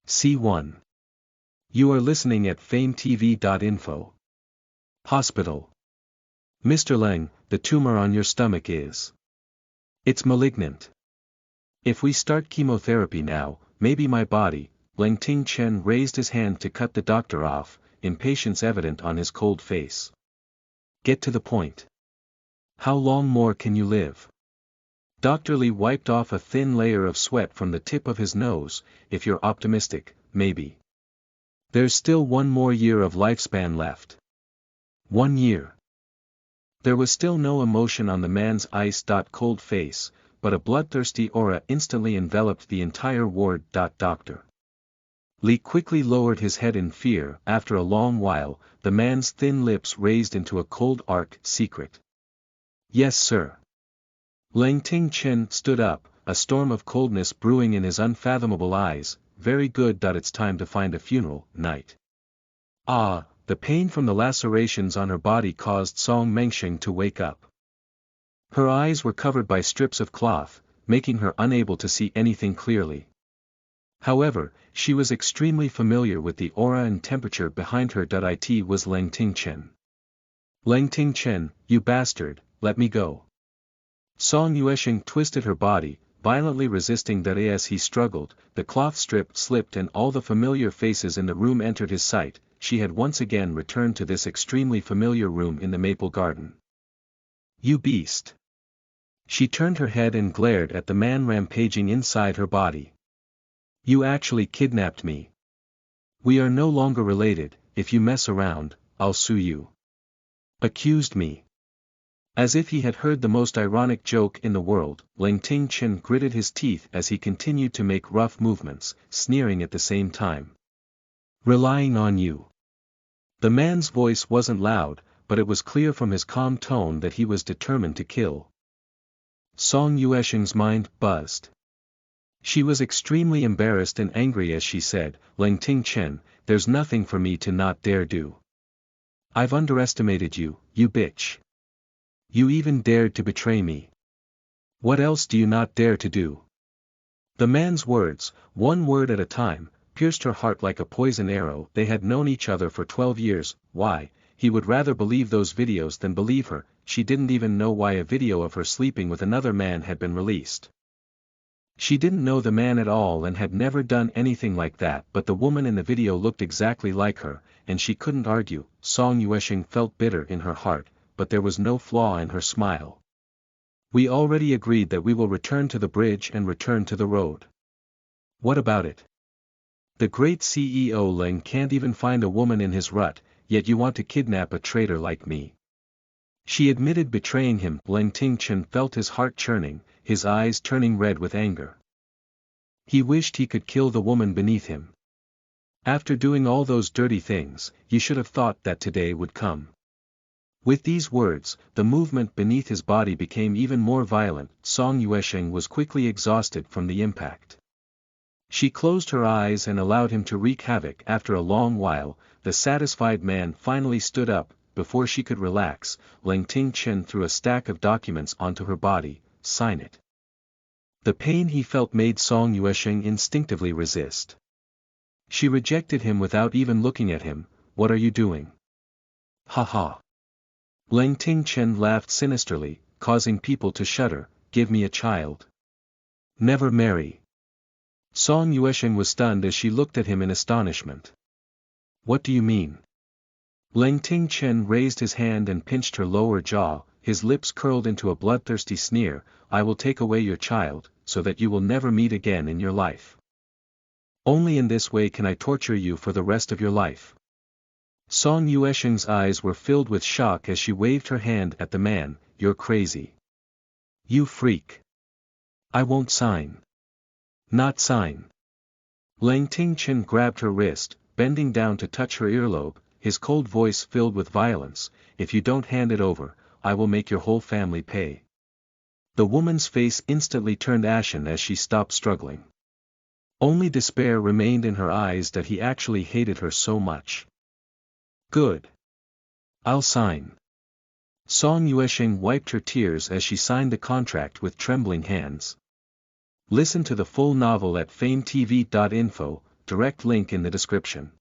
C1. You are listening at FameTV.info. Hospital. Mr. Leng, the tumor on your stomach is. It's malignant. If we start chemotherapy now, maybe my body. Leng Ting-chen raised his hand to cut the doctor off, impatience evident on his cold face. Get to the point. How long more can you live? Dr. Li wiped off a thin layer of sweat from the tip of his nose. If you're optimistic, maybe. There's still 1 more year of lifespan left. 1 year. There was still no emotion on the man's ice-cold face, but a bloodthirsty aura instantly enveloped the entire ward. Doctor. Li quickly lowered his head in fear. After a long while, the man's thin lips raised into a cold arc. Secret. Yes, sir. Leng Ting-chen stood up, a storm of coldness brewing in his unfathomable eyes. Very good. It's time to find a funeral. Night. Ah, the pain from the lacerations on her body caused Song Mengsheng to wake up. Her eyes were covered by strips of cloth, making her unable to see anything clearly. However, she was extremely familiar with the aura and temperature behind her. It was Leng Ting-chen. Leng Ting-chen, you bastard, let me go. Song Yuesheng twisted her body, violently resisting that as he struggled, the cloth strip slipped and all the familiar faces in the room entered his sight. She had once again returned to this extremely familiar room in the maple garden. You beast! She turned her head and glared at the man rampaging inside her body. You actually kidnapped me. We are no longer related. If you mess around, I'll sue you. Accused me. As if he had heard the most ironic joke in the world, Leng Ting-chen gritted his teeth as he continued to make rough movements, sneering at the same time. Relying on you. The man's voice wasn't loud, but it was clear from his calm tone that he was determined to kill. Song Yuesheng's mind buzzed. She was extremely embarrassed and angry as she said, Leng Ting-chen, there's nothing for me to not dare do. I've underestimated you, you bitch. You even dared to betray me. What else do you not dare to do? The man's words, one word at a time, pierced her heart like a poison arrow. They had known each other for 12 years, why? He would rather believe those videos than believe her. She didn't even know why a video of her sleeping with another man had been released. She didn't know the man at all and had never done anything like that, but the woman in the video looked exactly like her, and she couldn't argue. Song Yuesheng felt bitter in her heart, but there was no flaw in her smile. We already agreed that we will return to the bridge and return to the road. What about it? The great CEO Leng can't even find a woman in his rut, yet you want to kidnap a traitor like me. She admitted betraying him. Leng Ting-chen felt his heart churning, his eyes turning red with anger. He wished he could kill the woman beneath him. After doing all those dirty things, you should have thought that today would come. With these words, the movement beneath his body became even more violent. Song Yuesheng was quickly exhausted from the impact. She closed her eyes and allowed him to wreak havoc. After a long while, the satisfied man finally stood up. Before she could relax, Leng Ting-chen threw a stack of documents onto her body. Sign it. The pain he felt made Song Yuesheng instinctively resist. She rejected him without even looking at him. What are you doing? Ha ha. Leng Ting-chen laughed sinisterly, causing people to shudder. Give me a child. Never marry. Song Yuesheng was stunned as she looked at him in astonishment. What do you mean? Leng Ting-chen raised his hand and pinched her lower jaw, his lips curled into a bloodthirsty sneer. I will take away your child, so that you will never meet again in your life. Only in this way can I torture you for the rest of your life. Song Yuesheng's eyes were filled with shock as she waved her hand at the man. You're crazy. You freak. I won't sign. Not sign. Leng Ting-chen grabbed her wrist, bending down to touch her earlobe, his cold voice filled with violence. If you don't hand it over, I will make your whole family pay. The woman's face instantly turned ashen as she stopped struggling. Only despair remained in her eyes that he actually hated her so much. Good. I'll sign. Song Yuesheng wiped her tears as she signed the contract with trembling hands. Listen to the full novel at FameTV.info. direct link in the description.